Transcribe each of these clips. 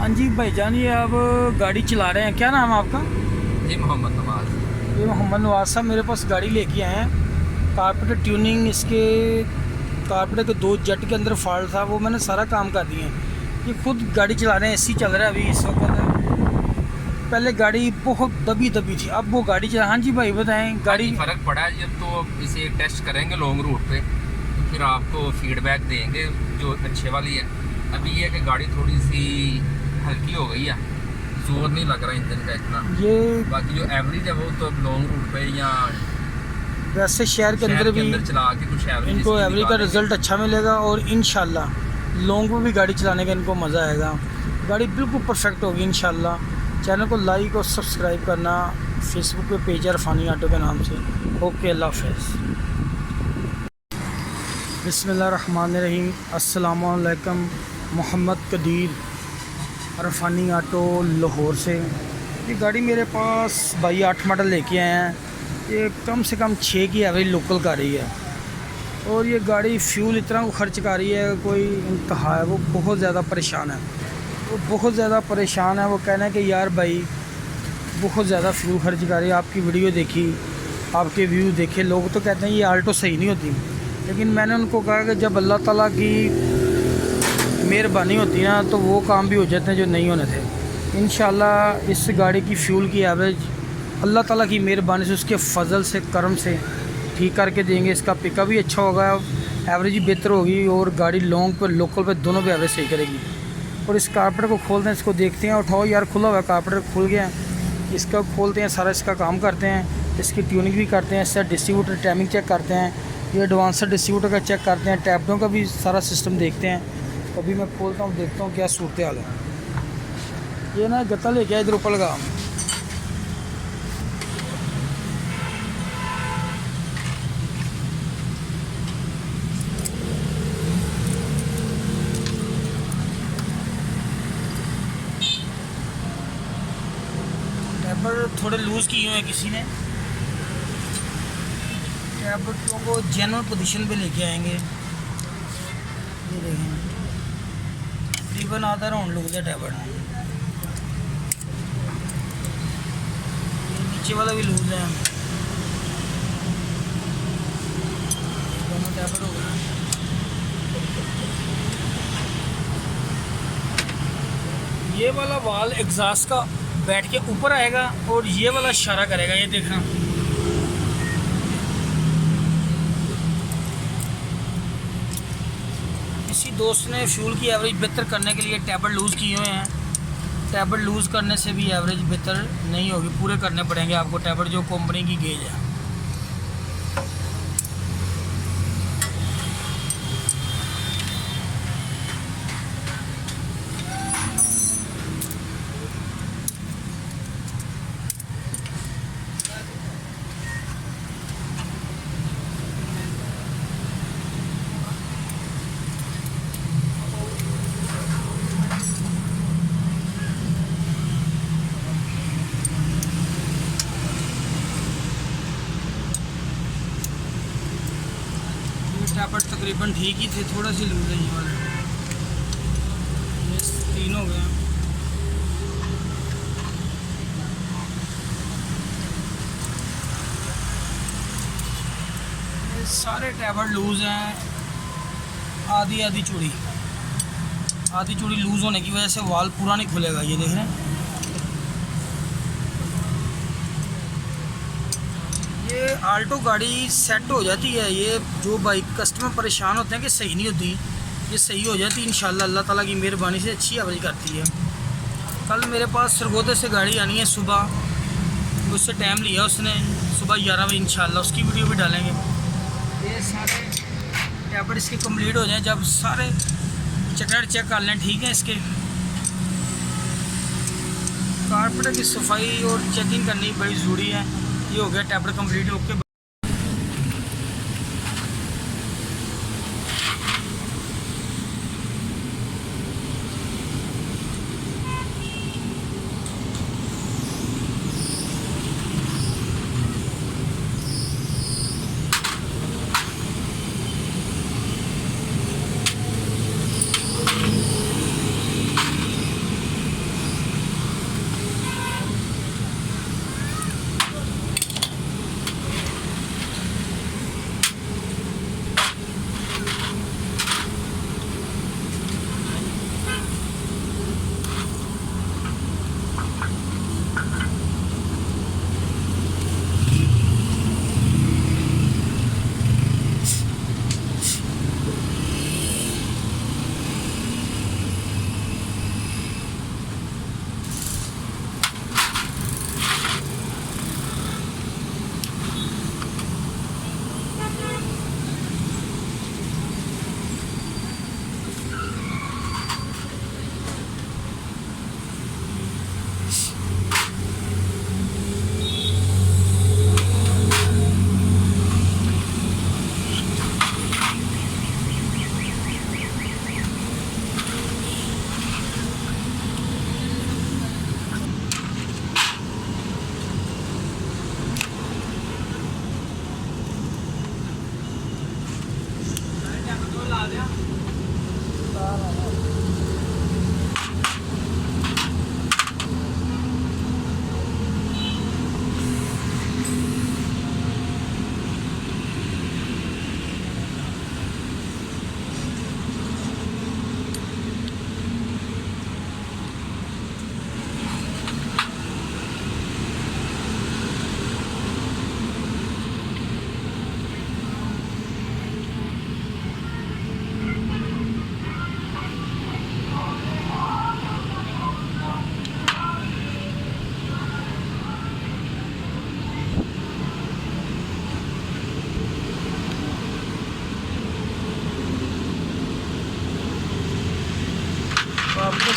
हाँ जी भाईजान, ये आप गाड़ी चला रहे हैं, क्या नाम है आपका? जी मोहम्मद नवाज। ये मोहम्मद नवाज साहब मेरे पास गाड़ी लेके आए हैं। कारपेटर ट्यूनिंग, इसके कारपेटर के दो जेट के अंदर फॉल्ट था, वो मैंने सारा काम कर दिए हैं। ये खुद गाड़ी चला रहे हैं, एसी चल रहा है अभी इस वक्त। पहले गाड़ी बहुत दबी दबी थी, अब वो गाड़ी चला। हाँ जी भाई बताएं। गाड़ी फ़र्क पड़ा है जब तो इसे टेस्ट करेंगे लॉन्ग रूट पे तो फिर आपको फीडबैक देंगे जो अच्छे वाली है। अभी ये है कि गाड़ी थोड़ी सी हल्की हो गई है, जोर नहीं लग रहा इंजन का इतना। ये बाकी जो एवरेज है वो तो लॉन्ग रूट पे या वैसे शहर के अंदर भी चला के कुछ एवरेज इनको एवरेज का रिज़ल्ट अच्छा मिलेगा और इंशाल्लाह लॉन्ग में भी गाड़ी चलाने का इनको मज़ा आएगा। गाड़ी बिल्कुल परफेक्ट होगी इंशाल्लाह। चैनल को लाइक और सब्सक्राइब करना। फेसबुक पे पेज है अरफानी ऑटो के नाम से। ओके, अल्लाह हाफ़िज़। बिस्मिल्लाहिर्रहमानिर्रहीम। अस्सलामु अलैकुम। मोहम्मद कदीर, अरफानी ऑटो लाहौर से। ये गाड़ी मेरे पास भाई 8 मॉडल लेके आए हैं। ये कम से कम 6 की एवरेज लोकल कर रही है और ये गाड़ी फ्यूल इतना को खर्च कर रही है, कोई इंतहा है। वो बहुत ज़्यादा परेशान है, वो बहुत ज़्यादा परेशान है। वो कहना है कि यार भाई बहुत ज़्यादा फ्यूल खर्च कर रही है। आपकी वीडियो देखी, आपके व्यू देखे, लोग तो कहते हैं ये आल्टो सही नहीं होती, लेकिन मैंने उनको कहा कि जब अल्लाह ताला की मेहरबानी होती ना तो वो काम भी हो जाते हैं जो नहीं होने थे। इंशाल्लाह इस गाड़ी की फ्यूल की एवरेज अल्लाह ताला की मेहरबानी से, उसके फजल से, करम से ठीक करके देंगे। इसका पिकअप भी अच्छा होगा, एवरेज भी बेहतर होगी और गाड़ी लॉन्ग पर लोकल पर दोनों पे एवरेज सही करेगी। और इस कारपेटर को खोलते हैं, इसको देखते हैं। उठाओ यार, खुला हुआ है कारपेटर, खुल गया है। इसका खोलते हैं, सारा इसका काम करते हैं, इसकी ट्यूनिंग भी करते हैं, इसका डिस्ट्रीब्यूटर टाइमिंग चेक करते हैं, ये एडवांसर डिस्ट्रीब्यूटर का चेक करते हैं, टैबडों का भी सारा सिस्टम देखते हैं। अभी मैं खोलता हूँ, देखता हूँ क्या सूरत हाल है। ये ना गत्ता लेके आया इधर ऊपर लगा। टैबर थोड़े लूज़ किए हुए हैं किसी ने। टैबलेटों को जेनुइन पोजीशन पे लेके आएंगे। ये देखें, तकरीबन आधा राउंड लुक गया टैबलेट। ये नीचे वाला भी लूज है, दोनों टैबलेट हो गए। ये वाला वाल एग्जॉस्ट का बैठ के ऊपर आएगा और ये वाला इशारा करेगा, ये देखना। किसी दोस्त ने फ्यूल की एवरेज बेहतर करने के लिए टैबलेट लूज़ किए हुए हैं। टैबलेट लूज़ करने से भी एवरेज बेहतर नहीं होगी, पूरे करने पड़ेंगे आपको टैबलेट जो कंपनी की गेज है। टैबलेट तकरीबन ठीक ही थे, थोड़ा सी लूज है ये वाले। ये 3 हो गए। ये सारे टैबलेट लूज़ हैं। आधी आधी चूड़ी लूज़ होने की वजह से वाल पूरा नहीं खुलेगा। ये देख रहे हैं, ये आल्टो गाड़ी सेट हो जाती है। ये जो बाइक कस्टमर परेशान होते हैं कि सही नहीं होती, ये सही हो जाती है इंशाल्लाह। अल्लाह ताला की मेहरबानी से अच्छी एवरेज करती है। कल मेरे पास सरगोदे से गाड़ी आनी है सुबह, उससे टाइम लिया उसने, सुबह 11 बजे इंशाल्लाह उसकी वीडियो भी डालेंगे। ये सारे टैबलेट इसके कंप्लीट हो जाएं, जब सारे चेक कर लें, ठीक है। इसके कारपेटर की सफाई और चेकिंग करनी बड़ी ज़रूरी है। ये हो गया टैबलेट कंप्लीट। ओके।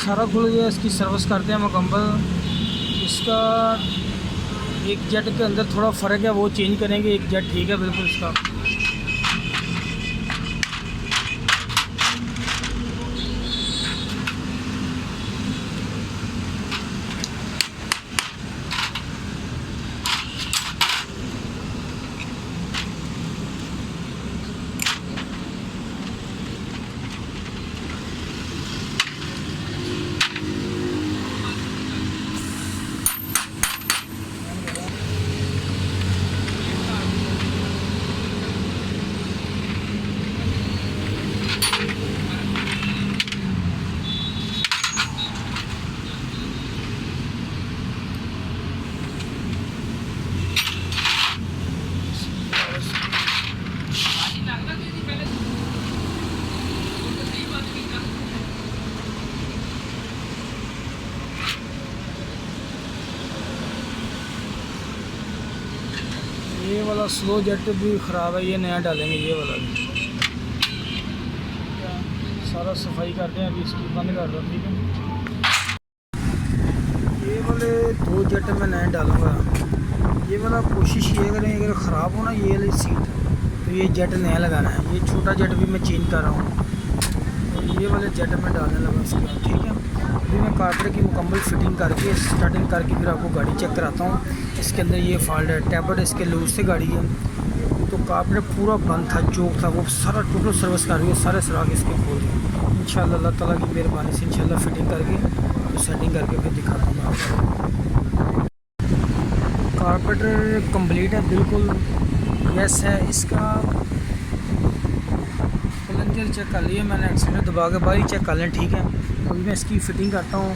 सारा खुल गया। इसकी सर्विस करते हैं मुकम्मल। इसका एक जेट के अंदर थोड़ा फ़र्क है, वो चेंज करेंगे। एक जेट ठीक है बिल्कुल इसका। ये वाला स्लो जेट भी ख़राब है, ये नया डालेंगे ये वाला भी। सारा सफाई करते हैं, अभी इसकी बंद कर दो। ठीक है, ये वाले 2 जेट मैं नए डालूँगा। ये वाला कोशिश ये करें, अगर ख़राब हो ना ये वाली सीट, तो ये जेट नया लगाना है। ये छोटा जेट भी मैं चेंज कर रहा हूँ, तो ये वाले जेट में डालने लगा इसके। ठीक है, अभी मैं कार्टर की मुकम्मल फिटिंग करके स्टार्टिंग करके फिर आपको गाड़ी चेक कराता हूँ। इसके अंदर ये फॉल्ट है, टैबलेट इसके लूज से गाड़ी है, तो कार्टर पूरा बंद था, जोक था, वो सारा टोटल सर्विस कर रही है। सारे सुराख इसके खोल दिए। इंशाल्लाह अल्लाह ताला की मेहरबानी से इंशाल्लाह फिटिंग करके तो सेटिंग करके फिर दिखाता हूँ मैं आपको। कारपेटर कंप्लीट है बिल्कुल, यस है। इसका प्लंजर चेक कर लिया मैंने, एक्सीलेटर दबा के बाहर ही चेक कर लें। ठीक है, अभी मैं इसकी फ़िटिंग करता हूँ।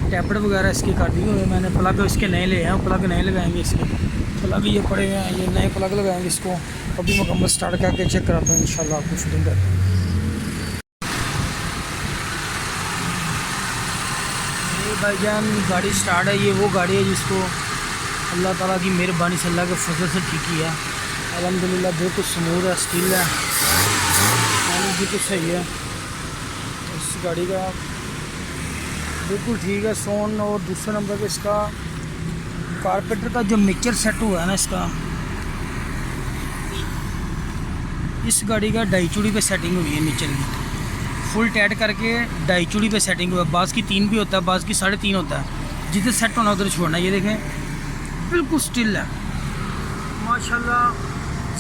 टैबलेट वगैरह इसकी कर दी हुई है मैंने, प्लग इसके नए ले हैं, प्लग नए लगाएंगे इसके। प्लग ये पड़े हुए हैं, ये नए प्लग लगाएंगे इसको। अभी मुकम्मल स्टार्ट करके चेक कराता हूँ इंशाल्लाह आपको फिटिंग करके। ये भाईजान गाड़ी स्टार्ट है। ये वो गाड़ी है जिसको अल्लाह ताला की मेहरबानी से, अल्लाह के फजल से ठीक ही है अल्हम्दुलिल्लाह। बिल्कुल स्मूथ है, स्टील है, बिल्कुल सही है। इस गाड़ी का बिल्कुल ठीक है सोन। और दूसरे नंबर पे इसका कारपेटर का जो मिक्सचर सेट हुआ है ना, इसका इस गाड़ी का डाई चूड़ी पे सेटिंग हुई है मिक्सचर की। फुल टाइट करके डाई चूड़ी पे सेटिंग हुआ है। बाज़ की 3 भी होता है, बाज़ की 3.5 होता है। जिधर सेट होना उधर छोड़ना। ये देखें बिल्कुल स्टिल है माशाल्लाह,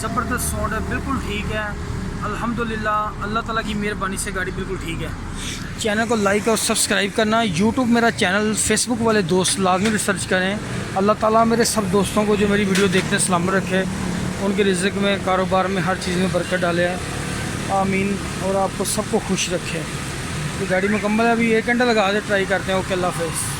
ज़बरदस्त साउंड है, बिल्कुल ठीक है अल्हम्दुलिल्लाह। अल्लाह ताला की मेहरबानी से गाड़ी बिल्कुल ठीक है। चैनल को लाइक और सब्सक्राइब करना। यूट्यूब मेरा चैनल, फेसबुक वाले दोस्त लाजमी रिसर्च करें। अल्लाह ताला मेरे सब दोस्तों को जो मेरी वीडियो देखते हैं सलामत रखे, उनके रिज़्क़ में, कारोबार में, हर चीज़ में बरकत डाले। आमीन। और आपको सबको खुश रखे। ये गाड़ी मुकम्मल है, अभी 1 घंटा लगा दे ट्राई करते हैं। ओके, अल्लाह हाफ़िज़।